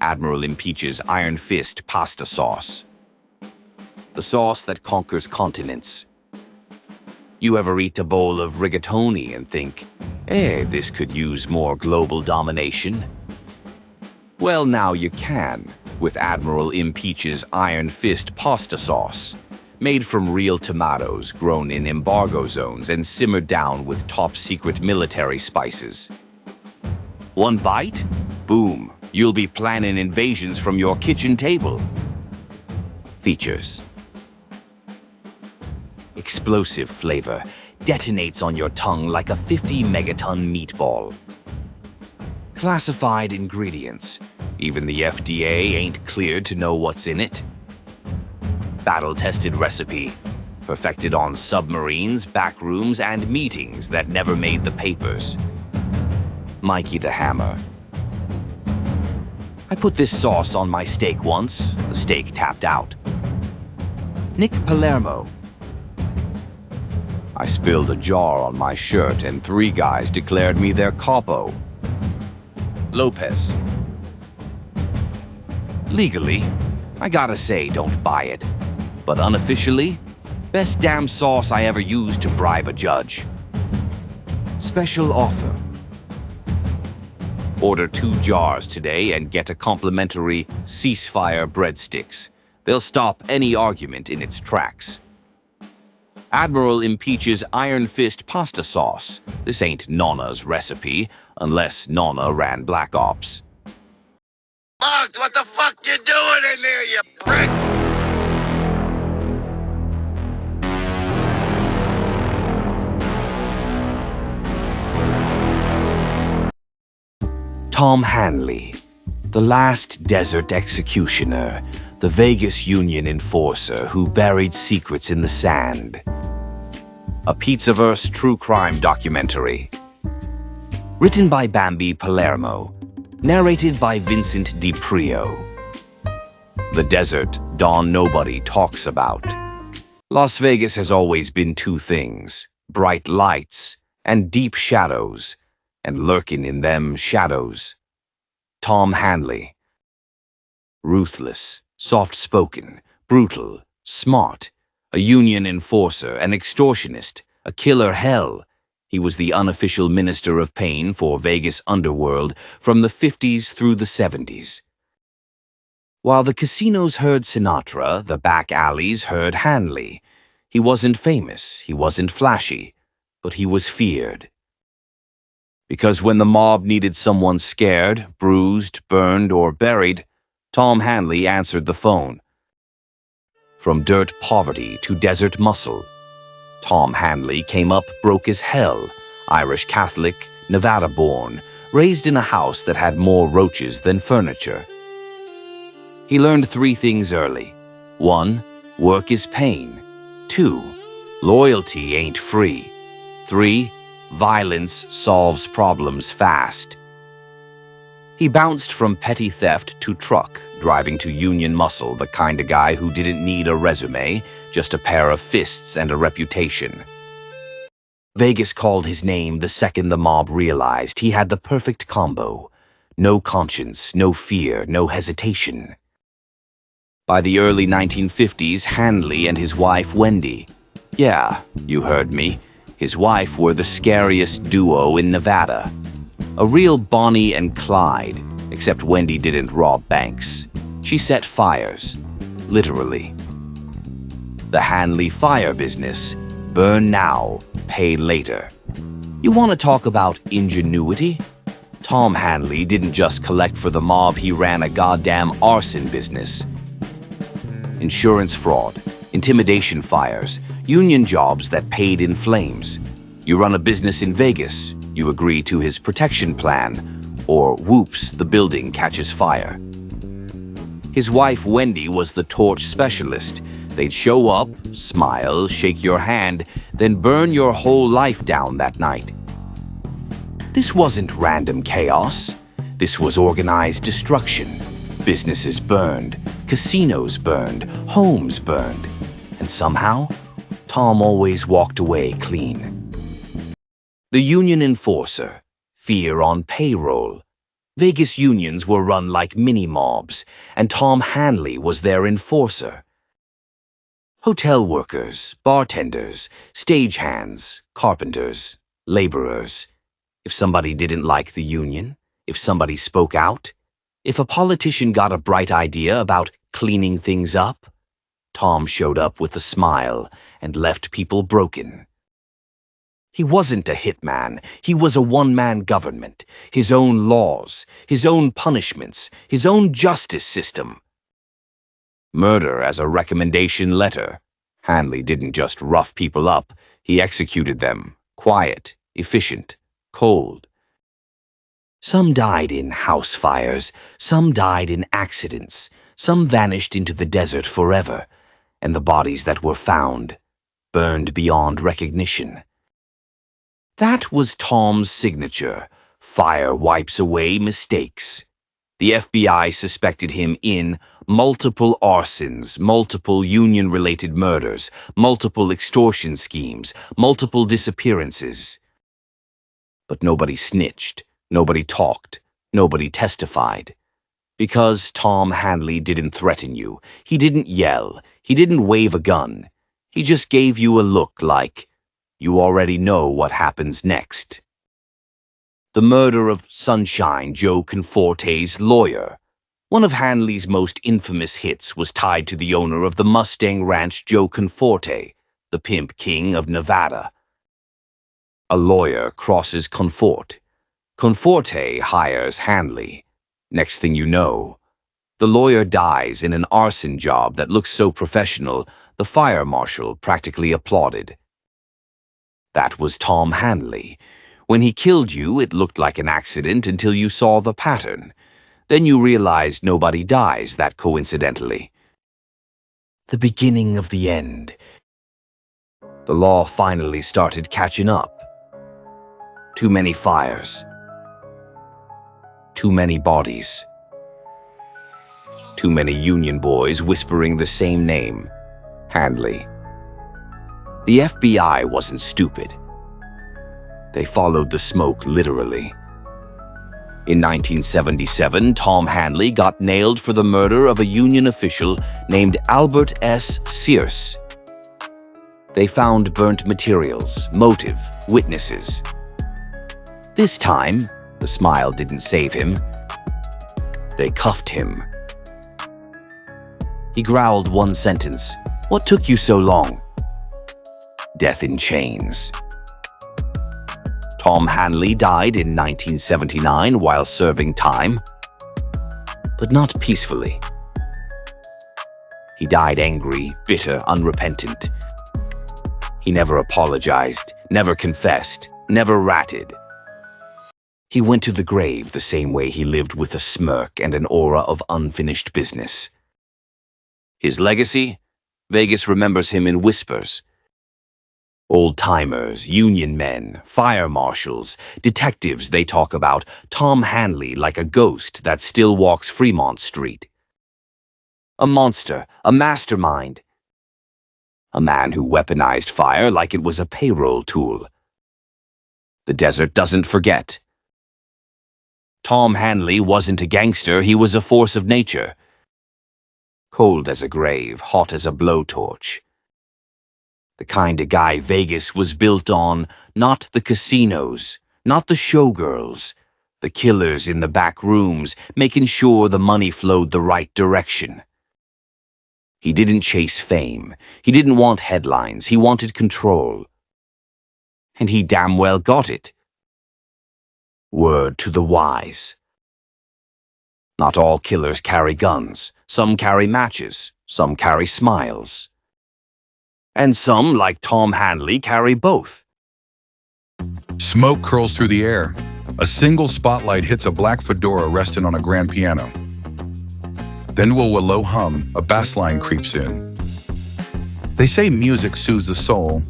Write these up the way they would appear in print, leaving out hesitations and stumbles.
Admiral Impeach's Iron Fist pasta sauce. The sauce that conquers continents. You ever eat a bowl of rigatoni and think, hey, this could use more global domination? Well, now you can, with Admiral Impeach's Iron Fist pasta sauce, made from real tomatoes grown in embargo zones and simmered down with top-secret military spices. One bite? Boom, you'll be planning invasions from your kitchen table. Features. Explosive flavor, detonates on your tongue like a 50-megaton meatball. Classified ingredients. Even the FDA ain't cleared to know what's in it. Battle-tested recipe. Perfected on submarines, backrooms, and meetings that never made the papers. Mikey the Hammer. I put this sauce on my steak once. The steak tapped out. Nick Palermo. I spilled a jar on my shirt and 3 guys declared me their capo. Lopez. Legally, I gotta say don't buy it. But unofficially, best damn sauce I ever used to bribe a judge. Special offer. Order 2 jars today and get a complimentary ceasefire breadsticks. They'll stop any argument in its tracks. Admiral Impeach's Iron Fist pasta sauce. This ain't Nonna's recipe, unless Nonna ran Black Ops. Bugs, what the fuck you doing in there, you prick? Tom Hanley, the last desert executioner, the Vegas Union enforcer who buried secrets in the sand. A Pizzaverse true crime documentary. Written by Bambi Palermo. Narrated by Vincent DiPrio. The desert Dawn nobody talks about. Las Vegas has always been 2 things: bright lights and deep shadows, and lurking in them shadows. Tom Hanley. Ruthless, soft-spoken, brutal, smart, a union enforcer, an extortionist, a killer hell. He was the unofficial minister of pain for Vegas underworld from the 50s through the 70s. While the casinos heard Sinatra, the back alleys heard Hanley. He wasn't famous, he wasn't flashy, but he was feared. Because when the mob needed someone scared, bruised, burned, or buried, Tom Hanley answered the phone. From dirt poverty to desert muscle, Tom Hanley came up broke as hell, Irish Catholic, Nevada-born, raised in a house that had more roaches than furniture. He learned 3 things early. 1, work is pain. 2, loyalty ain't free. 3, violence solves problems fast. He bounced from petty theft to truck, driving to union muscle, the kind of guy who didn't need a resume, just a pair of fists and a reputation. Vegas called his name the second the mob realized he had the perfect combo. No conscience, no fear, no hesitation. By the early 1950s, Hanley and his wife Wendy, yeah, you heard me, his wife were the scariest duo in Nevada. A real Bonnie and Clyde, except Wendy didn't rob banks. She set fires, literally. The Hanley fire business, burn now, pay later. You want to talk about ingenuity? Tom Hanley didn't just collect for the mob, he ran a goddamn arson business. Insurance fraud, intimidation fires, union jobs that paid in flames. You run a business in Vegas, you agree to his protection plan, or whoops, the building catches fire. His wife Wendy was the torch specialist. They'd show up, smile, shake your hand, then burn your whole life down that night. This wasn't random chaos. This was organized destruction. Businesses burned, casinos burned, homes burned. And somehow, Tom always walked away clean. The union enforcer, fear on payroll. Vegas unions were run like mini-mobs, and Tom Hanley was their enforcer. Hotel workers, bartenders, stagehands, carpenters, laborers. If somebody didn't like the union, if somebody spoke out, if a politician got a bright idea about cleaning things up, Tom showed up with a smile and left people broken. He wasn't a hitman. He was a one-man government, his own laws, his own punishments, his own justice system. Murder as a recommendation letter. Hanley didn't just rough people up, he executed them, quiet, efficient, cold. Some died in house fires, some died in accidents, some vanished into the desert forever, and the bodies that were found, burned beyond recognition. That was Tom's signature. Fire wipes away mistakes. The FBI suspected him in multiple arsons, multiple union-related murders, multiple extortion schemes, multiple disappearances. But nobody snitched, nobody talked, nobody testified. Because Tom Hanley didn't threaten you, he didn't yell, he didn't wave a gun. He just gave you a look like, you already know what happens next. The murder of Sunshine Joe Conforte's lawyer. One of Hanley's most infamous hits was tied to the owner of the Mustang Ranch, Joe Conforte, the pimp king of Nevada. A lawyer crosses Conforte. Conforte hires Hanley. Next thing you know, the lawyer dies in an arson job that looks so professional, the fire marshal practically applauded. That was Tom Hanley. When he killed you, it looked like an accident until you saw the pattern. Then you realized nobody dies that coincidentally. The beginning of the end. The law finally started catching up. Too many fires. Too many bodies. Too many union boys whispering the same name, Hanley. The FBI wasn't stupid. They followed the smoke literally. In 1977, Tom Hanley got nailed for the murder of a union official named Albert S. Searce. They found burnt materials, motive, witnesses. This time, the smile didn't save him. They cuffed him. He growled one sentence. "What took you so long?" Death in chains. Tom Hanley died in 1979 while serving time, but not peacefully. He died angry, bitter, unrepentant. He never apologized, never confessed, never ratted. He went to the grave the same way he lived, with a smirk and an aura of unfinished business. His legacy? Vegas remembers him in whispers. Old-timers, union men, fire marshals, detectives, they talk about Tom Hanley like a ghost that still walks Fremont Street. A monster, a mastermind. A man who weaponized fire like it was a payroll tool. The desert doesn't forget. Tom Hanley wasn't a gangster, he was a force of nature. Cold as a grave, hot as a blowtorch. The kind of guy Vegas was built on, not the casinos, not the showgirls, the killers in the back rooms, making sure the money flowed the right direction. He didn't chase fame. He didn't want headlines. He wanted control. And he damn well got it. Word to the wise. Not all killers carry guns. Some carry matches. Some carry smiles. And some, like Tom Hanley, carry both. Smoke curls through the air. A single spotlight hits a black fedora resting on a grand piano. Then to a low hum, a bass line creeps in. They say music soothes the soul,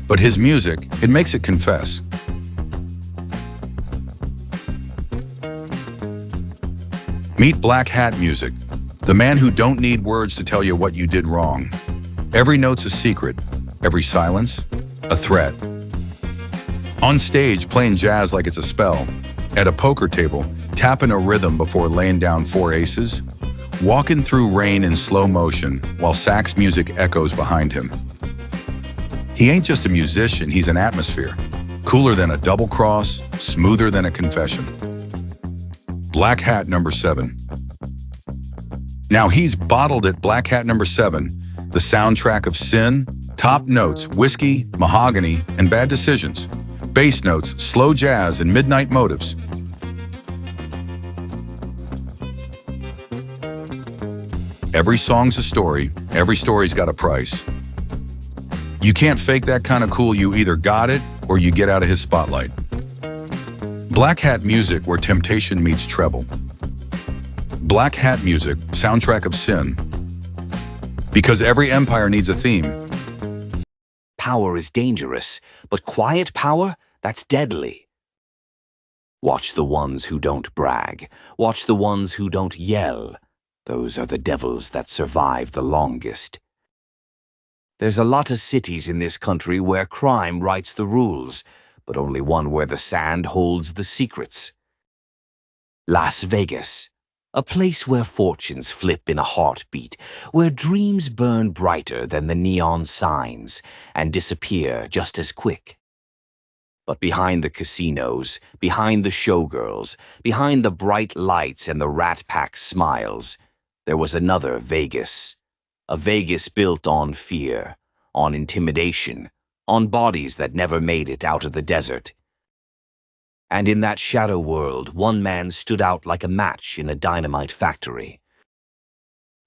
but his music, it makes it confess. Meet Black Hat Music, the man who don't need words to tell you what you did wrong. Every note's a secret, every silence, a threat. On stage, playing jazz like it's a spell. At a poker table, tapping a rhythm before laying down 4 aces, walking through rain in slow motion while sax music echoes behind him. He ain't just a musician, he's an atmosphere. Cooler than a double cross, smoother than a confession. Black Hat number 7. Now he's bottled at Black Hat number 7, the soundtrack of sin, top notes, whiskey, mahogany, and bad decisions. Bass notes, slow jazz, and midnight motives. Every song's a story, every story's got a price. You can't fake that kind of cool, you either got it or you get out of his spotlight. Black Hat music where temptation meets treble. Black Hat music, soundtrack of sin. Because every empire needs a theme. Power is dangerous, but quiet power, that's deadly. Watch the ones who don't brag. Watch the ones who don't yell. Those are the devils that survive the longest. There's a lot of cities in this country where crime writes the rules, but only one where the sand holds the secrets. Las Vegas, a place where fortunes flip in a heartbeat, where dreams burn brighter than the neon signs and disappear just as quick. But behind the casinos, behind the showgirls, behind the bright lights and the Rat Pack smiles, there was another Vegas. A Vegas built on fear, on intimidation, on bodies that never made it out of the desert. And in that shadow world, one man stood out like a match in a dynamite factory.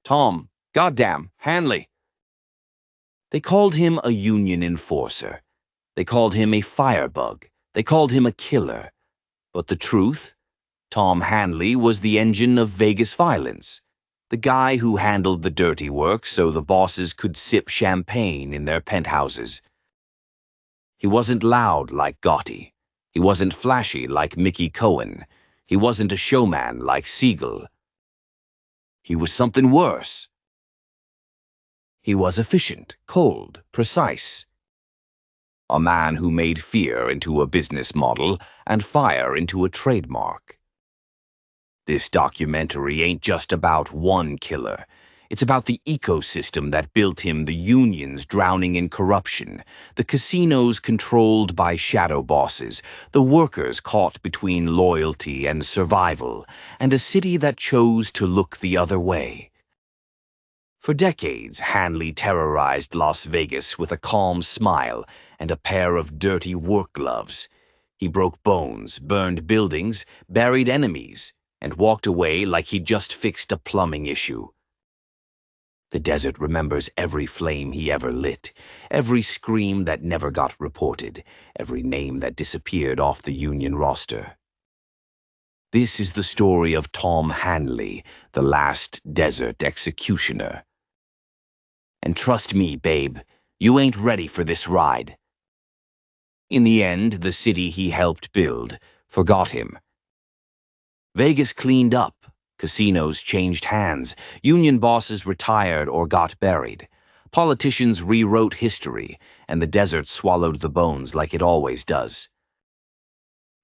Tom, goddamn, Hanley. They called him a union enforcer. They called him a firebug. They called him a killer. But the truth? Tom Hanley was the engine of Vegas violence. The guy who handled the dirty work so the bosses could sip champagne in their penthouses. He wasn't loud like Gotti. He wasn't flashy like Mickey Cohen. He wasn't a showman like Siegel. He was something worse. He was efficient, cold, precise. A man who made fear into a business model and fire into a trademark. This documentary ain't just about one killer. It's about the ecosystem that built him, the unions drowning in corruption, the casinos controlled by shadow bosses, the workers caught between loyalty and survival, and a city that chose to look the other way. For decades, Hanley terrorized Las Vegas with a calm smile and a pair of dirty work gloves. He broke bones, burned buildings, buried enemies, and walked away like he'd just fixed a plumbing issue. The desert remembers every flame he ever lit, every scream that never got reported, every name that disappeared off the union roster. This is the story of Tom Hanley, the last desert executioner. And trust me, babe, you ain't ready for this ride. In the end, the city he helped build forgot him. Vegas cleaned up, casinos changed hands, union bosses retired or got buried, politicians rewrote history, and the desert swallowed the bones like it always does.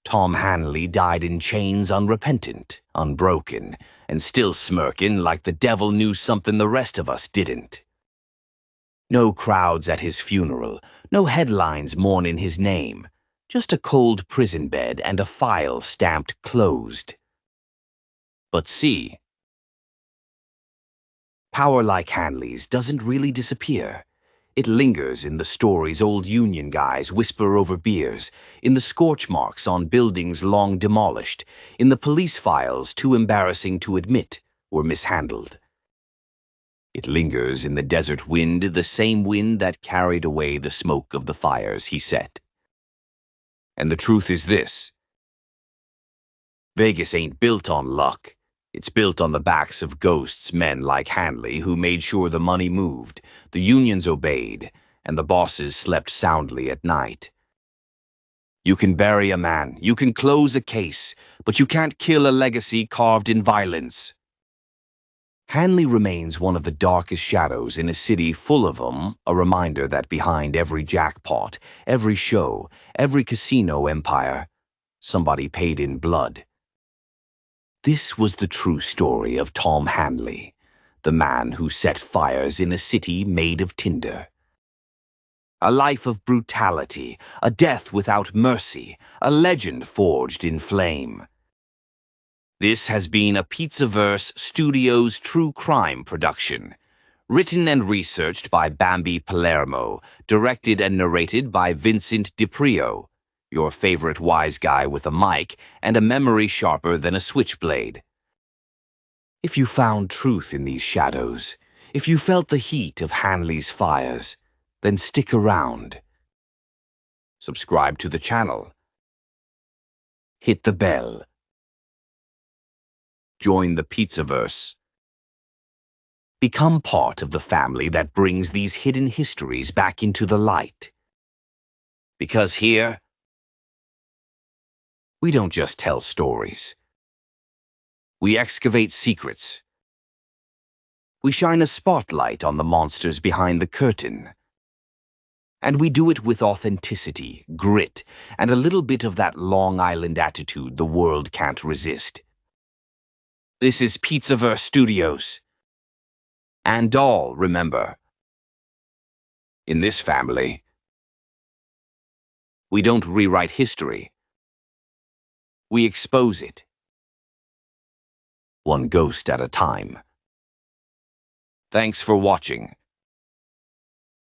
Tom Hanley died in chains unrepentant, unbroken, and still smirking like the devil knew something the rest of us didn't. No crowds at his funeral, no headlines mourning his name, just a cold prison bed and a file stamped closed. But see, power like Hanley's doesn't really disappear. It lingers in the stories old union guys whisper over beers, in the scorch marks on buildings long demolished, in the police files too embarrassing to admit were mishandled. It lingers in the desert wind, the same wind that carried away the smoke of the fires he set. And the truth is this: Vegas ain't built on luck. It's built on the backs of ghosts, men like Hanley who made sure the money moved, the unions obeyed, and the bosses slept soundly at night. You can bury a man, you can close a case, but you can't kill a legacy carved in violence. Hanley remains one of the darkest shadows in a city full of them, a reminder that behind every jackpot, every show, every casino empire, somebody paid in blood. This was the true story of Tom Hanley, the man who set fires in a city made of tinder. A life of brutality, a death without mercy, a legend forged in flame. This has been a Pizzaverse Studios true crime production. Written and researched by Bambi Palermo, directed and narrated by Vincent DiPrio, your favorite wise guy with a mic and a memory sharper than a switchblade. If you found truth in these shadows, if you felt the heat of Hanley's fires, then stick around. Subscribe to the channel. Hit the bell. Join the Pizzaverse. Become part of the family that brings these hidden histories back into the light. Because here, we don't just tell stories. We excavate secrets. We shine a spotlight on the monsters behind the curtain. And we do it with authenticity, grit, and a little bit of that Long Island attitude the world can't resist. This is Pizzaverse Studios. And all, remember, in this family, we don't rewrite history. We expose it. One ghost at a time. Thanks for watching.